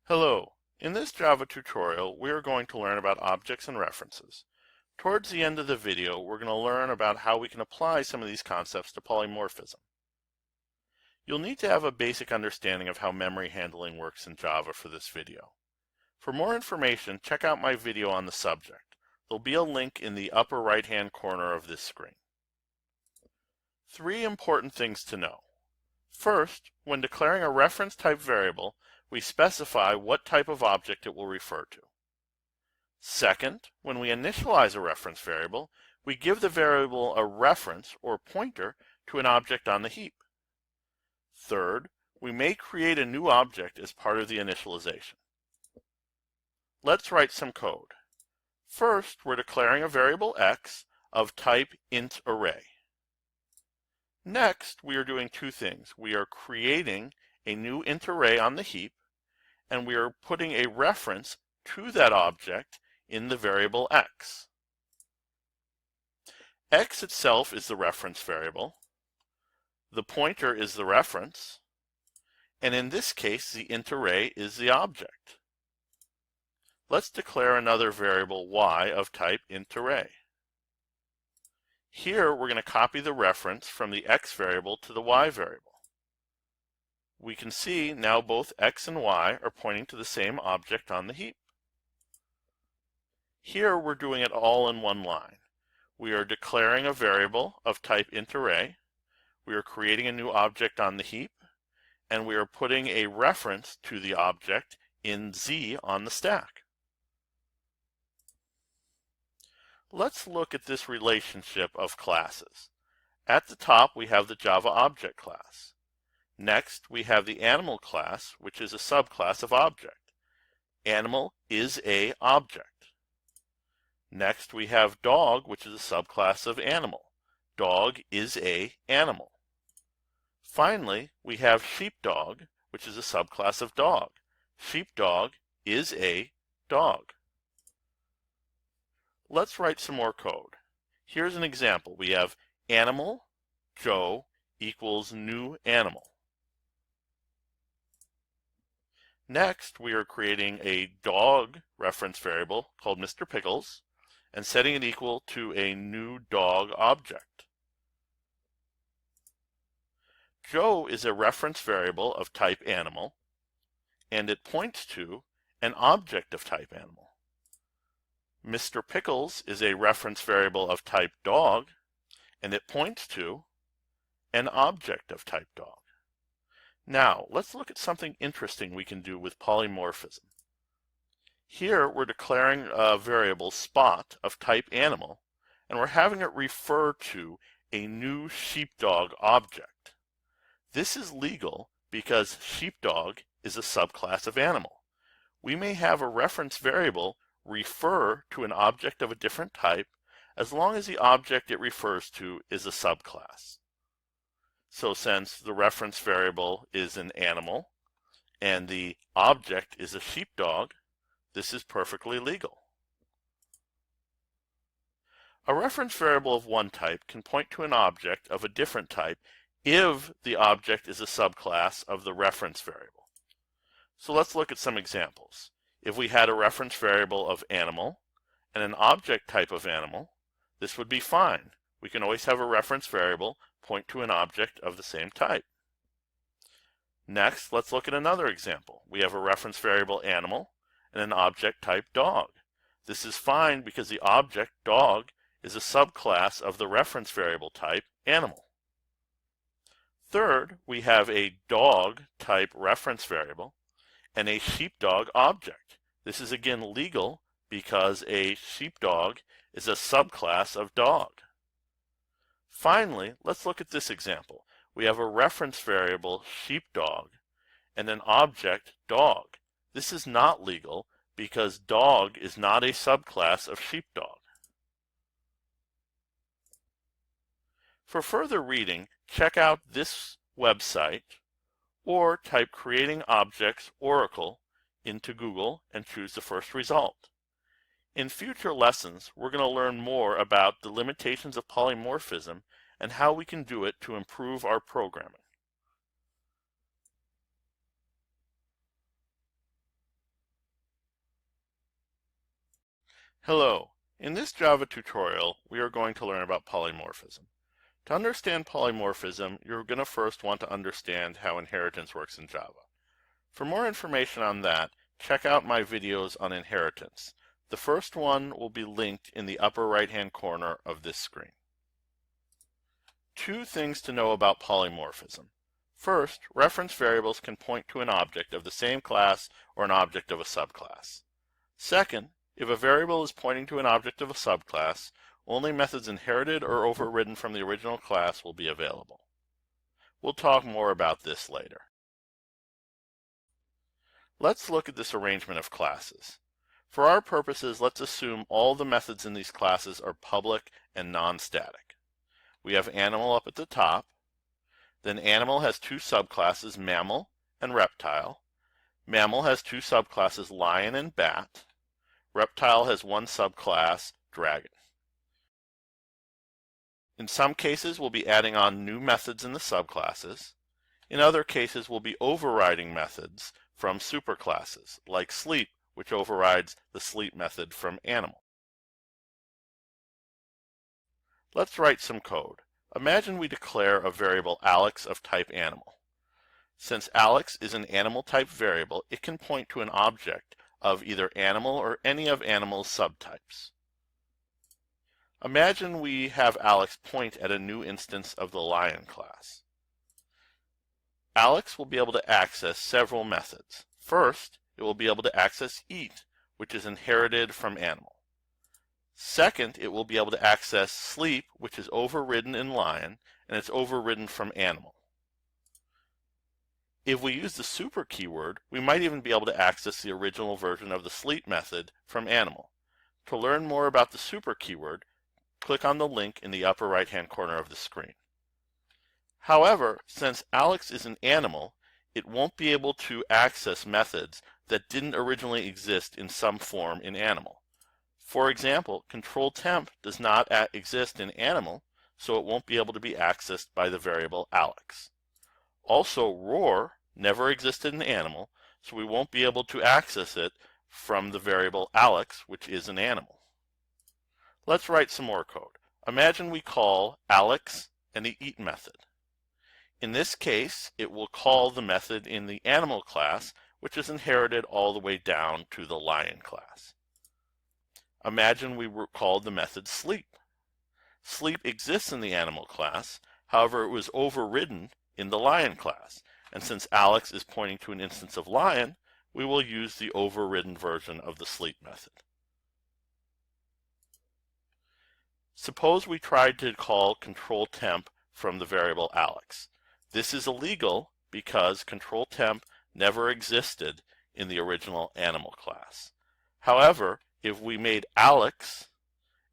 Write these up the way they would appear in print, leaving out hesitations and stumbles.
Hello. In this Java tutorial, we are going to learn about objects and references. Towards the end of the video, we're going to learn about how we can apply some of these concepts to polymorphism. You'll need to have a basic understanding of how memory handling works in Java for this video. For more information, check out my video on the subject. There'll be a link in the upper right-hand corner of this screen. Three important things to know. First, when declaring a reference type variable, we specify what type of object it will refer to. Second, when we initialize a reference variable, we give the variable a reference or pointer to an object on the heap. Third, we may create a new object as part of the initialization. Let's write some code. First, we're declaring a variable x of type int array. Next, we are doing two things. We are creating a new int array on the heap, and we are putting a reference to that object in the variable x. X itself is the reference variable, the pointer is the reference, and in this case the int array is the object. Let's declare another variable y of type int array. Here we're going to copy the reference from the x variable to the y variable. We can see now both x and y are pointing to the same object on the heap. Here we're doing it all in one line. We are declaring a variable of type int array, we are creating a new object on the heap, and we are putting a reference to the object in Z on the stack. Let's look at this relationship of classes. At the top we have the Java object class. Next, we have the animal class, which is a subclass of object. Animal is a object. Next, we have dog, which is a subclass of animal. Dog is a animal. Finally, we have sheepdog, which is a subclass of dog. Sheepdog is a dog. Let's write some more code. Here's an example. We have animal Joe equals new animal. Next, we are creating a dog reference variable called Mr. Pickles and setting it equal to a new dog object. Joe is a reference variable of type animal, and it points to an object of type animal. Mr. Pickles is a reference variable of type dog, and it points to an object of type dog. Now, let's look at something interesting we can do with polymorphism. Here, we're declaring a variable spot of type animal, and we're having it refer to a new sheepdog object. This is legal because sheepdog is a subclass of animal. We may have a reference variable refer to an object of a different type as long as the object it refers to is a subclass. So since the reference variable is an animal and the object is a sheepdog, this is perfectly legal. A reference variable of one type can point to an object of a different type if the object is a subclass of the reference variable. So let's look at some examples. If we had a reference variable of animal and an object type of animal, this would be fine. We can always have a reference variable point to an object of the same type. Next, let's look at another example. We have a reference variable animal and an object type dog. This is fine because the object dog is a subclass of the reference variable type animal. Third, we have a dog type reference variable and a sheepdog object. This is again legal because a sheepdog is a subclass of dog. Finally, let's look at this example. We have a reference variable sheepdog and an object dog. This is not legal because dog is not a subclass of sheepdog. For further reading, check out this website or type Creating Objects Oracle into Google and choose the first result. In future lessons, we're going to learn more about the limitations of polymorphism and how we can do it to improve our programming. Hello. In this Java tutorial, we are going to learn about polymorphism. To understand polymorphism, you're going to first want to understand how inheritance works in Java. For more information on that, check out my videos on inheritance. The first one will be linked in the upper right-hand corner of this screen. Two things to know about polymorphism. First, reference variables can point to an object of the same class or an object of a subclass. Second, if a variable is pointing to an object of a subclass, only methods inherited or overridden from the original class will be available. We'll talk more about this later. Let's look at this arrangement of classes. For our purposes, let's assume all the methods in these classes are public and non-static. We have animal up at the top. Then animal has two subclasses, mammal and reptile. Mammal has two subclasses, lion and bat. Reptile has one subclass, dragon. In some cases, we'll be adding on new methods in the subclasses. In other cases, we'll be overriding methods from superclasses, like sleep, which overrides the sleep method from animal. Let's write some code. Imagine we declare a variable Alex of type animal. Since Alex is an animal type variable, it can point to an object of either animal or any of animal's subtypes. Imagine we have Alex point at a new instance of the lion class. Alex will be able to access several methods. First, it will be able to access eat, which is inherited from animal. Second, it will be able to access sleep, which is overridden in lion, and it's overridden from animal. If we use the super keyword, we might even be able to access the original version of the sleep method from animal. To learn more about the super keyword, click on the link in the upper right-hand corner of the screen. However, since Alex is an animal, it won't be able to access methods that didn't originally exist in some form in animal. For example, control temp does not exist in animal, so it won't be able to be accessed by the variable Alex. Also, roar never existed in animal, so we won't be able to access it from the variable Alex, which is an animal. Let's write some more code. Imagine we call Alex and the eat method. In this case, it will call the method in the animal class, which is inherited all the way down to the lion class. Imagine we called the method sleep. Sleep exists in the animal class, however it was overridden in the lion class, and since Alex is pointing to an instance of lion, we will use the overridden version of the sleep method. Suppose we tried to call control temp from the variable Alex. This is illegal because control temp never existed in the original animal class. However, if we made Alex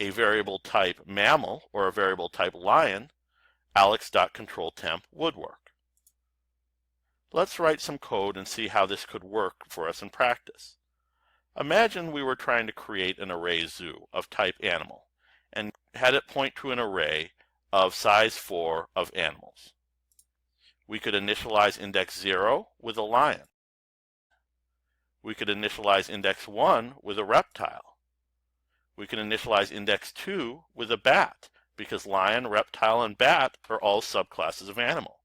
a variable type mammal or a variable type lion, alex.controlTemp would work. Let's write some code and see how this could work for us in practice. Imagine we were trying to create an array zoo of type animal and had it point to an array of size 4 of animals. We could initialize index 0 with a lion. We could initialize index 1 with a reptile. We can initialize index 2 with a bat, because lion, reptile, and bat are all subclasses of animal.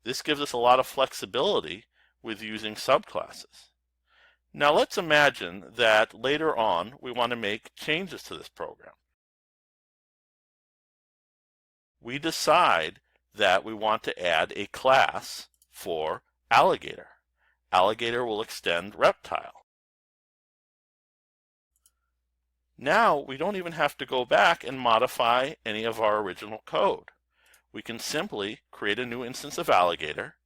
This gives us a lot of flexibility with using subclasses. Now let's imagine that later on we want to make changes to this program. We decide that we want to add a class for alligator. Alligator will extend reptile. Now we don't even have to go back and modify any of our original code. We can simply create a new instance of alligator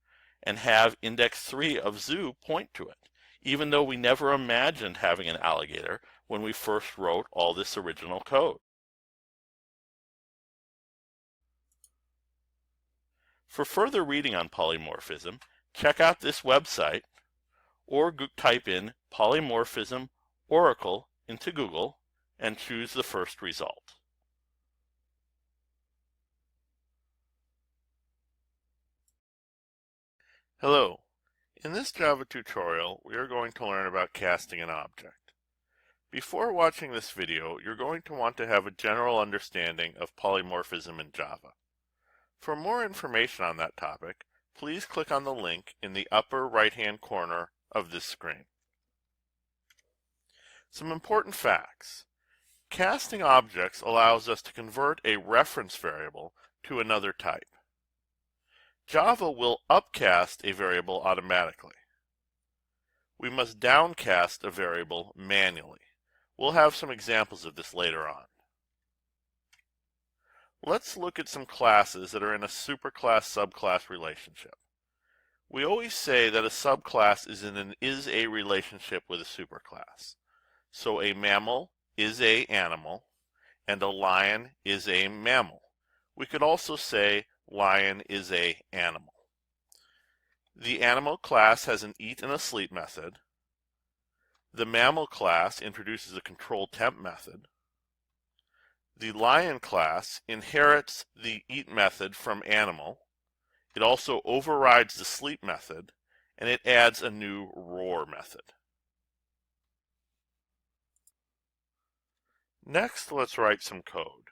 and have index 3 of zoo point to it, even though we never imagined having an alligator when we first wrote all this original code. For further reading on polymorphism, check out this website or type in polymorphism Oracle into Google and choose the first result. Hello. In this Java tutorial, we are going to learn about casting an object. Before watching this video, you're going to want to have a general understanding of polymorphism in Java. For more information on that topic, please click on the link in the upper right-hand corner of this screen. Some important facts. Casting objects allows us to convert a reference variable to another type. Java will upcast a variable automatically. We must downcast a variable manually. We'll have some examples of this later on. Let's look at some classes that are in a superclass-subclass relationship. We always say that a subclass is in an is-a relationship with a superclass. So a mammal is a animal, and a lion is a mammal. We could also say lion is a animal. The animal class has an eat and a sleep method. The mammal class introduces a control temp method. The lion class inherits the eat method from animal. It also overrides the sleep method, and it adds a new roar method. Next, let's write some code.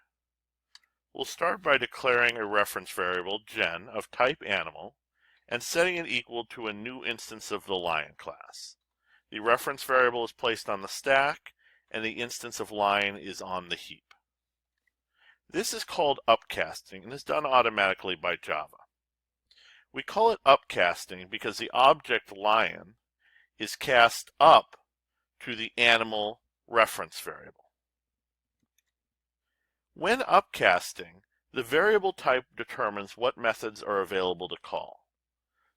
We'll start by declaring a reference variable, gen, of type animal, and setting it equal to a new instance of the lion class. The reference variable is placed on the stack, and the instance of lion is on the heap. This is called upcasting and is done automatically by Java. We call it upcasting because the object lion is cast up to the animal reference variable. When upcasting, the variable type determines what methods are available to call.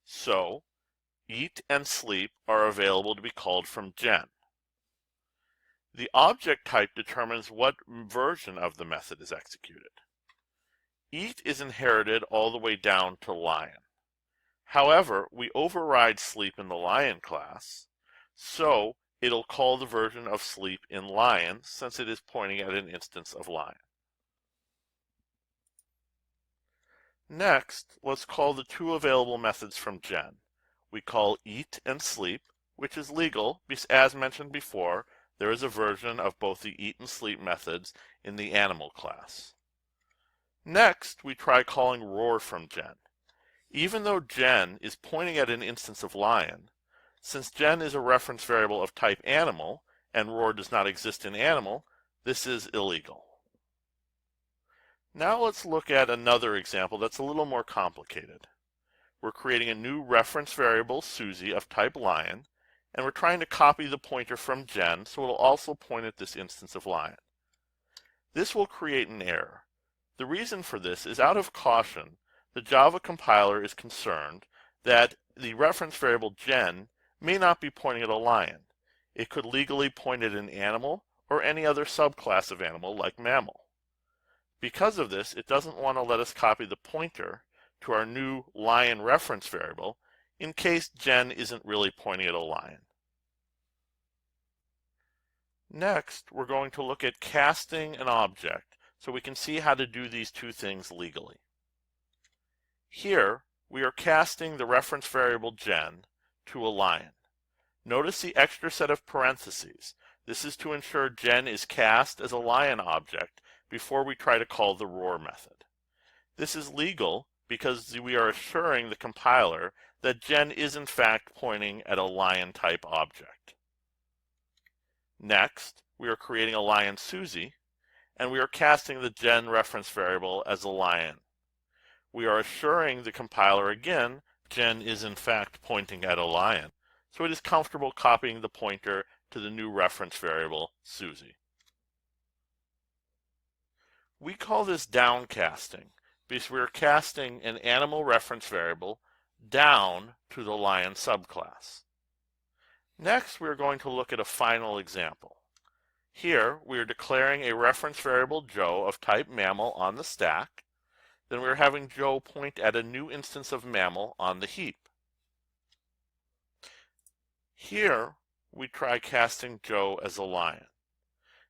So, eat and sleep are available to be called from gen. The object type determines what version of the method is executed. Eat is inherited all the way down to lion. However, we override sleep in the lion class, so it'll call the version of sleep in lion since it is pointing at an instance of lion. Next, let's call the two available methods from gen. We call eat and sleep, which is legal because, as mentioned before, there is a version of both the eat and sleep methods in the animal class. Next, we try calling roar from gen. Even though gen is pointing at an instance of lion, since gen is a reference variable of type animal and roar does not exist in animal, this is illegal. Now let's look at another example that's a little more complicated. We're creating a new reference variable, Susie, of type lion, and we're trying to copy the pointer from gen so it'll also point at this instance of lion. This will create an error. The reason for this is out of caution, the Java compiler is concerned that the reference variable gen may not be pointing at a lion. It could legally point at an animal or any other subclass of animal like mammal. Because of this, it doesn't want to let us copy the pointer to our new lion reference variable in case gen isn't really pointing at a lion. Next, we're going to look at casting an object so we can see how to do these two things legally. Here, we are casting the reference variable gen to a lion. Notice the extra set of parentheses. This is to ensure gen is cast as a lion object before we try to call the roar method. This is legal because we are assuring the compiler that gen is in fact pointing at a lion type object. Next, we are creating a lion Susie, and we are casting the gen reference variable as a lion. We are assuring the compiler again gen is in fact pointing at a lion, so it is comfortable copying the pointer to the new reference variable Susie. We call this downcasting because we are casting an animal reference variable down to the lion subclass. Next, we are going to look at a final example. Here, we are declaring a reference variable Joe of type mammal on the stack. Then we are having Joe point at a new instance of mammal on the heap. Here, we try casting Joe as a lion.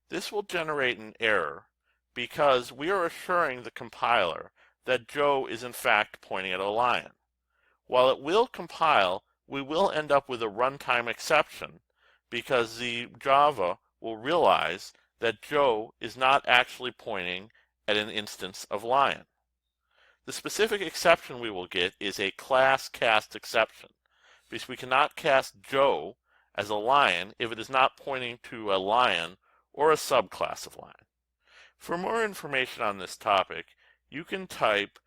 This will generate an error because we are assuring the compiler that Joe is in fact pointing at a lion. While it will compile, we will end up with a runtime exception because the Java will realize that Joe is not actually pointing at an instance of lion. The specific exception we will get is a class cast exception, because we cannot cast Joe as a lion if it is not pointing to a lion or a subclass of lion. For more information on this topic, you can type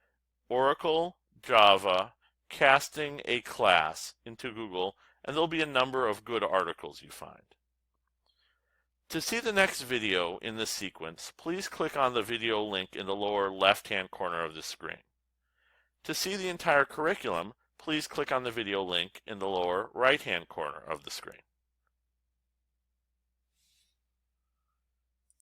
Oracle Java casting a class into Google, and there'll be a number of good articles you find. To see the next video in this sequence, please click on the video link in the lower left-hand corner of the screen. To see the entire curriculum, please click on the video link in the lower right-hand corner of the screen.